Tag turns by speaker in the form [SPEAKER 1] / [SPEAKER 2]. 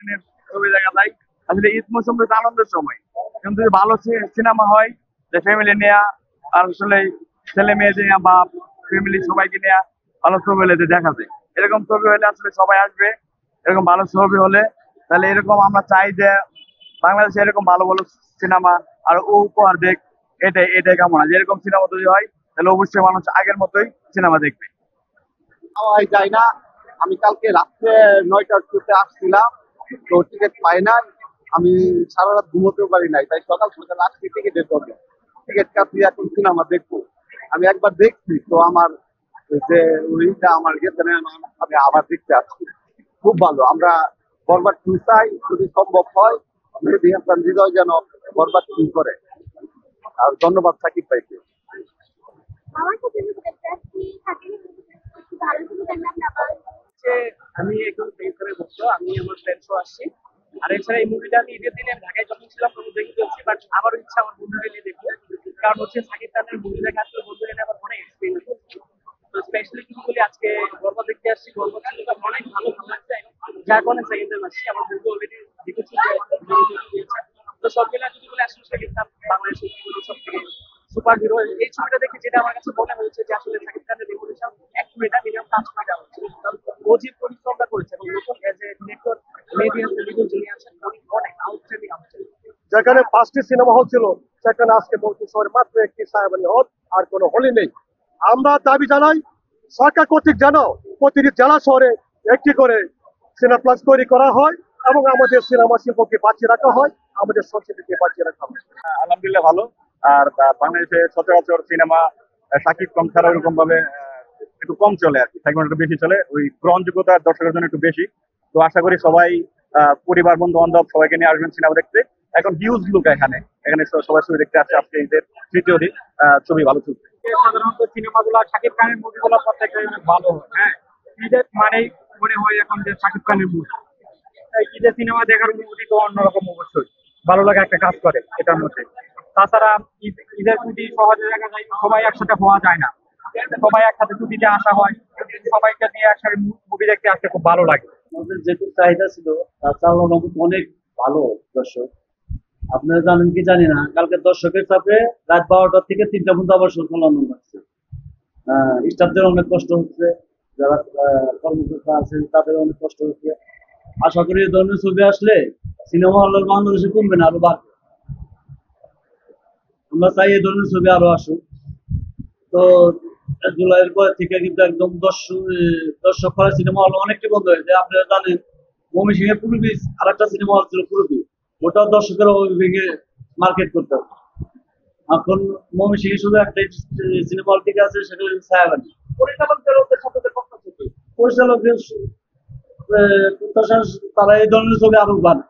[SPEAKER 1] দিনের ছবি দেখা যায়। আসলে ঈদ মৌসুম তো আনন্দের সময়, কিন্তু যদি ভালো সিনেমা হয় যে ফ্যামিলি নেয়া, আর আসলে ছেলে মেয়ে নিয়ে বা ফ্যামিলি সবাইকে নেয়া ভালো ছবি হলে যে দেখা যায়, এরকম ছবি হলে আসলে সবাই আসবে। এরকম ভালো ছবি হলে তাহলে এরকম আমরা চাই যে বাংলাদেশে এরকম ভালো ভালো সিনেমা আর ও উপহার দেখ। এটাই কামনা, যে এরকম সিনেমা তৈরি হয় তাহলে অবশ্যই মানুষ আগের মতোই সিনেমা দেখবে।
[SPEAKER 2] হাওয়ায় যায় না। আমি কালকে রাত্রে 9টার শোতে আসছিলাম, তো টিকিট পাই নাই। আমি সারা রাত ঘুমোতেও পারি নাই, তাই সকাল সকাল আসছি টিকিটের জন্য। টিকিট কাটছি, এখন সিনেমা দেখবো। আমি একবার দেখছি তো আমার যে ওইটা আমার গেছে না, আমি আবার দেখতে আসছি। খুব ভালো। আমরা বরবাদ 2 চাই, যদি সম্ভব হয় মেহেদী হাসান হৃদয় যেন বরবাদ 2 করে। আর ধন্যবাদ সাকিব ভাইকে।
[SPEAKER 3] আমার কাছে ভালো ছবি দেখলাম আবার
[SPEAKER 4] হচ্ছে আমি একদম ফেসবুকে ভক্ত, আমি আমার ফ্রেন্ডসও আসছি। আর এছাড়া এই মুভিটা আমি ঈদের দিনে আমি ঢাকায় যখন ছিলাম তখন দেখে ফেলছি, বাট আমারও ইচ্ছা আমার বন্ধুদের নিয়ে দেখবো। কারণ হচ্ছে সাকিব খানের মুভি দেখা আসলে বন্ধুদের নিয়ে আমার অনেক এক্সপিরিয়েন্স। তো স্পেশালি কিছু বলি, আজকে গর্বা দেখতে আসছি, গর্বা ছিল অনেক ভালো লাগছে, যার কারণে সেকেন্ড টাইম আসছি। আমার বন্ধু অলরেডি দেখেছি যে দিয়েছে। তো সব মিলে যদি বলে আসলে সাকিব খান বাংলাদেশের সব থেকে সুপার হিরো। এই ছবিটা দেখে যেটা আমার কাছে মনে হয়েছে যে আসলে সাকিব খানের রেভলিউশন এক মিনিট মিনিমাম 5 মিনিট হচ্ছে। অজিব পরিশ্রমটা করেছে এবং নতুন এজ এ ডিরেক্টর মেহেদী হাসান লিটন যিনি আছেন উনি অনেক আউটস্ট্যান্ডিং আউটস্ট্যান্ডিং।
[SPEAKER 5] যেখানে 5টি সিনেমা হল ছিল, সেখানে আজকে বলছি শহরে মাত্র একটি সাহেবানি হল, আর কোনো হলই নেই। আমরা দাবি জানাই সরকার কর্তৃক যেন প্রতিটি জেলা শহরে একটি করে সিনেপ্লেক্স তৈরি করা হয় এবং আমাদের সিনেমা শিল্পকে বাঁচিয়ে রাখা হয়, আমাদের সংস্কৃতিকে বাঁচিয়ে রাখা হয়।
[SPEAKER 1] আলহামদুলিল্লাহ ভালো। আর বাংলাদেশে সচরাচর সিনেমা সাকিব খান ছাড়া এরকম ভাবে একটু কম চলে আর কি, সাকিব খান একটু বেশি চলে, ওই গ্রহণযোগ্যতা দর্শকের জন্য একটু বেশি। তো আশা করি সবাই পরিবার বন্ধু বান্ধব সবাইকে নিয়ে আসবেন সিনেমা দেখতে। এখন হিউজ লুক এখানে এখানে সবাই ছবি দেখতে আসছে। আজকে ঈদের তৃতীয় দিন, ছবি ভালো চলছে।
[SPEAKER 4] সাধারণত সিনেমাগুলো শাকিব খানের মুভিগুলো প্রত্যেকটা অনেক ভালো হয়। হ্যাঁ, ঈদের মানেই মনে হয় এখন যে শাকিব খানের মুভি। ঈদের সিনেমা দেখার অনুভূতি তো অন্যরকম, অবশ্যই ভালো লাগা একটা কাজ করে এটার মধ্যে। তাছাড়া ঈদের ছুটি সহজে দেখা যায়, সবাই একসাথে হওয়া যায় না, সবাই একসাথে ছুটিতে আসা হয়, সবাইকে নিয়ে একসাথে মুভি দেখতে আসতে খুব ভালো লাগে।
[SPEAKER 6] আমাদের যেটুকু চাহিদা ছিল তার চালানো অনেক ভালো দর্শক। আপনারা জানেন কি জানি না, কালকে দর্শকের সাথে রাত 12টা থেকে 3টা পর্যন্ত আবার চালানো হচ্ছে। স্টাফদের অনেক কষ্ট হচ্ছে, যারা কর্মকর্তা আছেন তাদের অনেক কষ্ট হচ্ছে। আশা করি এই ধরনের ছবি আসলে সিনেমা হলের মানুষ কমবে না, আরো বাড়বে। আমরা চাই এই ধরনের ছবি আরো আসুক। তো জুলাইয়ের পর থেকে কিন্তু একদম দর্শক করা সিনেমা হল অনেকটি বন্ধ হয়েছে। আপনারা জানেন ময়মনসিংহে পূর্বী আর একটা সিনেমা হল ছিল পূর্বী, ওটাও দর্শকের ভেঙে মার্কেট করতে হবে। এখন ময়মনসিংহে শুধু একটা সিনেমা হল থেকে আছে, সেটা হচ্ছে ছায়াবাড়ি। পরিচালকদের সাথে কথা থেকে পরিচালকদের প্রত্যাশা তারা এই ধরনের ছবি আরো বাড়ে।